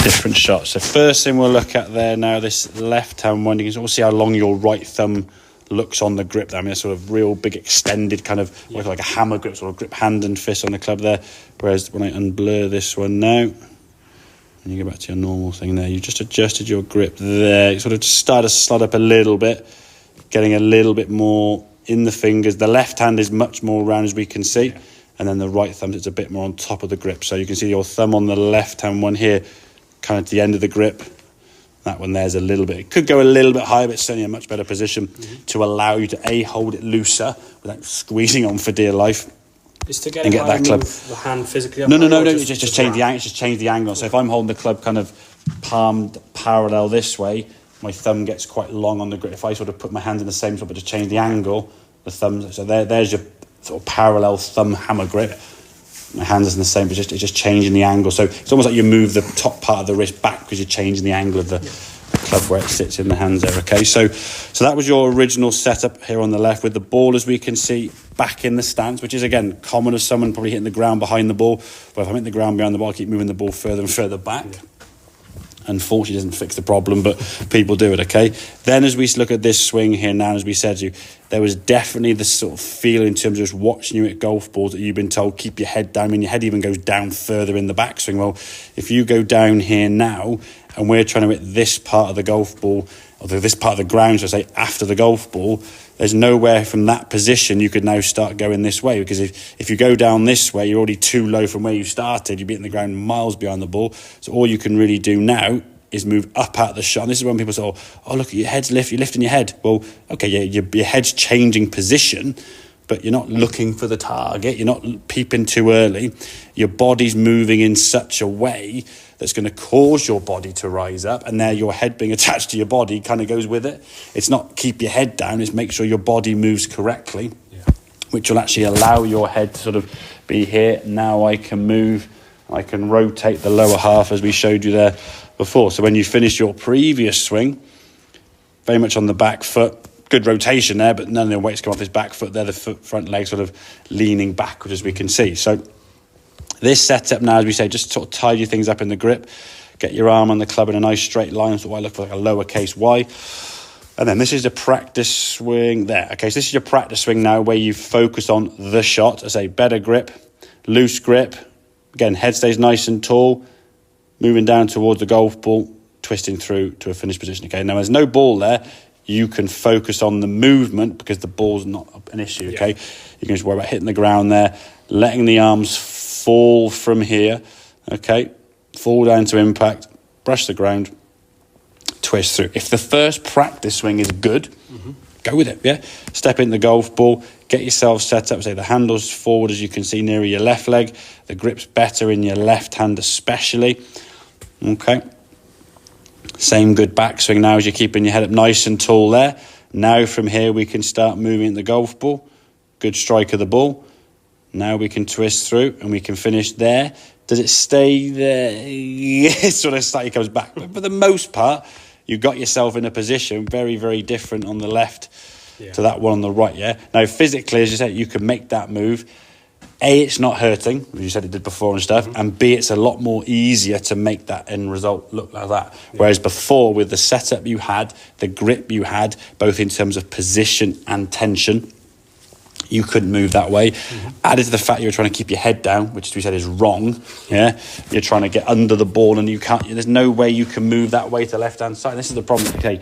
different shots. So first thing we'll look at there now, this left-hand one, you can also see how long your right thumb looks on the grip. I mean, a sort of real big extended kind of like a hammer grip, sort of grip hand and fist on the club there. Whereas when I unblur this one now, and you go back to your normal thing there, you just adjusted your grip there. You sort of just start to slide up a little bit, getting a little bit more in the fingers. The left hand is much more round, as we can see, and then the right thumb is a bit more on top of the grip. So you can see your thumb on the left hand one here, kind of at the end of the grip. That one there's a little bit. It could go a little bit higher, but it's certainly a much better position to allow you to A, hold it looser without squeezing on for dear life. Is to get that club. The hand physically up? No. Just change the angle. Just change the angle. So if I'm holding the club kind of palmed parallel this way, my thumb gets quite long on the grip. If I sort of put my hand in the same spot but just change the angle, the thumb. So there's your sort of parallel thumb hammer grip. My hands is in the same, but it's just changing the angle. So it's almost like you move the top part of the wrist back because you're changing the angle of the club where it sits in the hands there. Okay, so that was your original setup here on the left with the ball, as we can see, back in the stance, which is again common as someone probably hitting the ground behind the ball. But if I'm hitting the ground behind the ball, I keep moving the ball further and further back. Unfortunately, it doesn't fix the problem, but people do it, okay? Then as we look at this swing here now, as we said to you, there was definitely this sort of feel in terms of just watching you at golf balls that you've been told, keep your head down. I mean, your head even goes down further in the backswing. Well, if you go down here now, and we're trying to hit this part of the golf ball, or this part of the ground, so I say after the golf ball, there's nowhere from that position you could now start going this way, because if you go down this way, you're already too low from where you started. You'd be hitting the ground miles behind the ball. So all you can really do now is move up out the shot. And this is when people say, oh, look, your head's lift, you're lifting your head. Well, okay, yeah, your head's changing position, but you're not looking for the target. You're not peeping too early. Your body's moving in such a way that's going to cause your body to rise up, and there your head being attached to your body kind of goes with it. It's not keep your head down, it's make sure your body moves correctly, which will actually allow your head to sort of be here. Now I can move, I can rotate the lower half as we showed you there before. So when you finish your previous swing, very much on the back foot, good rotation there, but none of the weight's come off his back foot there, the front leg sort of leaning backwards, as we can see. So this setup now, as we say, just sort of tidy things up in the grip, get your arm on the club in a nice straight line, so I look for like a lowercase y. And then this is the practice swing there. Okay, so this is your practice swing now where you focus on the shot. I say better grip, loose grip. Again, head stays nice and tall, moving down towards the golf ball, twisting through to a finished position. Okay, now there's no ball there. You can focus on the movement because the ball's not an issue, okay? You can just worry about hitting the ground there, letting the arms fall from here, okay? Fall down to impact, brush the ground, twist through. If the first practice swing is good, go with it, yeah? Step in the golf ball, get yourself set up, say the handle's forward, as you can see, nearer your left leg. The grip's better in your left hand especially, okay? Same good backswing now as you're keeping your head up nice and tall there. Now from here we can start moving the golf ball. Good strike of the ball. Now we can twist through and we can finish there. Does it stay there? It sort of slightly comes back. But for the most part, you got yourself in a position very, very different on the left to that one on the right, yeah? Now physically, as you said, you can make that move. A, it's not hurting, as you said it did before and stuff, and B, it's a lot more easier to make that end result look like that. Whereas before, with the setup you had, the grip you had, both in terms of position and tension, you couldn't move that way. Added to the fact you were trying to keep your head down, which we said is wrong, yeah? You're trying to get under the ball and you can't, there's no way you can move that way to the left-hand side. This is the problem, okay?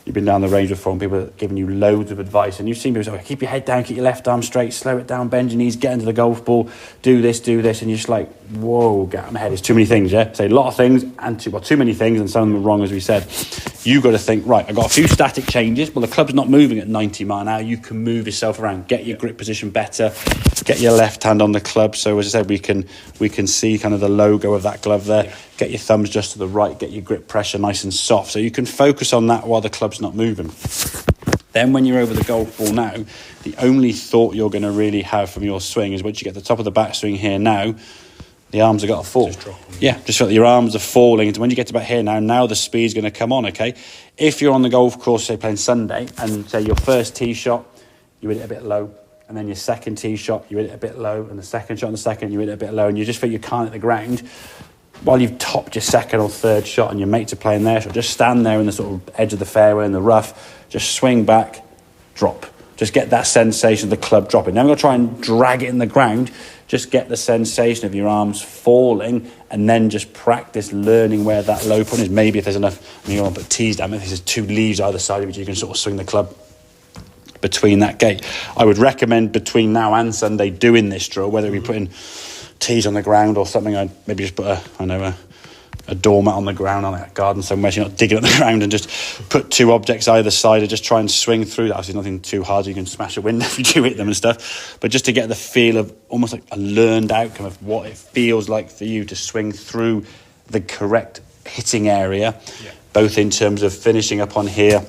You've been down the range before and people are giving you loads of advice and you've seen people say, keep your head down, keep your left arm straight, slow it down, bend your knees, get into the golf ball, do this, and you're just like, whoa, get out of my head. It's too many things, yeah? Say a lot of things and too many things, and some of them are wrong, as we said. You got to think, right, I've got a few static changes. Well, the club's not moving at 90 mile an hour. You can move yourself around, get your grip position better, get your left hand on the club. So as I said, we can see kind of the logo of that glove there. Get your thumbs just to the right, get your grip pressure nice and soft. So you can focus on that while the club's not moving. Then when you're over the golf ball now, the only thought you're going to really have from your swing is once you get to the top of the backswing here now, the arms have got to fall. Just feel that your arms are falling. And when you get to about here now the speed's going to come on, okay? If you're on the golf course, say playing Sunday, and say your first tee shot, you hit it a bit low, and then your second tee shot, you hit it a bit low, and the second shot on the second, you hit it a bit low, and you just feel you can't hit the ground, while you've topped your second or third shot and your mates are playing their shot, just stand there in the sort of edge of the fairway in the rough, just swing back, drop. Just get that sensation of the club dropping. Never going to try and drag it in the ground. Just get the sensation of your arms falling, and then just practice learning where that low point is. Maybe if there's enough, you want to put tees down, if there's 2 leaves either side of it, you can sort of swing the club between that gate. I would recommend between now and Sunday doing this drill, whether we putting tees on the ground or something. I'd maybe just put a doormat on the ground on that garden somewhere, so you're not digging at the ground, and just put 2 objects either side and just try and swing through that. Obviously nothing too hard, you can smash a window if you do hit them and stuff, but just to get the feel of almost like a learned outcome of what it feels like for you to swing through the correct hitting area, both in terms of finishing up on here,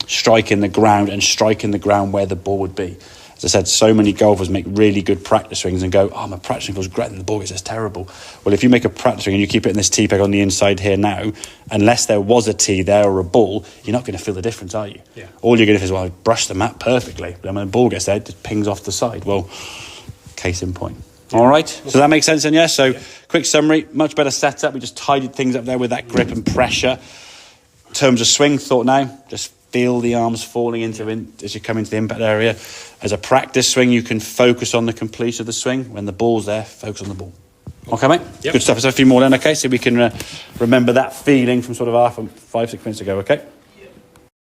striking the ground, and striking the ground where the ball would be. As I said, so many golfers make really good practice swings and go, my practice swing feels great and the ball gets terrible. Well, if you make a practice swing and you keep hitting this tee peg on the inside here now, unless there was a tee there or a ball, you're not going to feel the difference, are you? Yeah. All you're going to feel is, I brushed the mat perfectly. But when the ball gets there, it just pings off the side. Well, case in point. Yeah. All right, so that makes sense then, yeah? So quick summary, much better setup. We just tidied things up there with that grip and pressure. In terms of swing, thought now, just feel the arms falling into as you come into the impact area. As a practice swing, you can focus on the completion of the swing. When the ball's there, focus on the ball. Okay, mate? Yep. Good stuff. There's a few more then, okay? So we can remember that feeling from sort of 5-6 minutes ago, okay?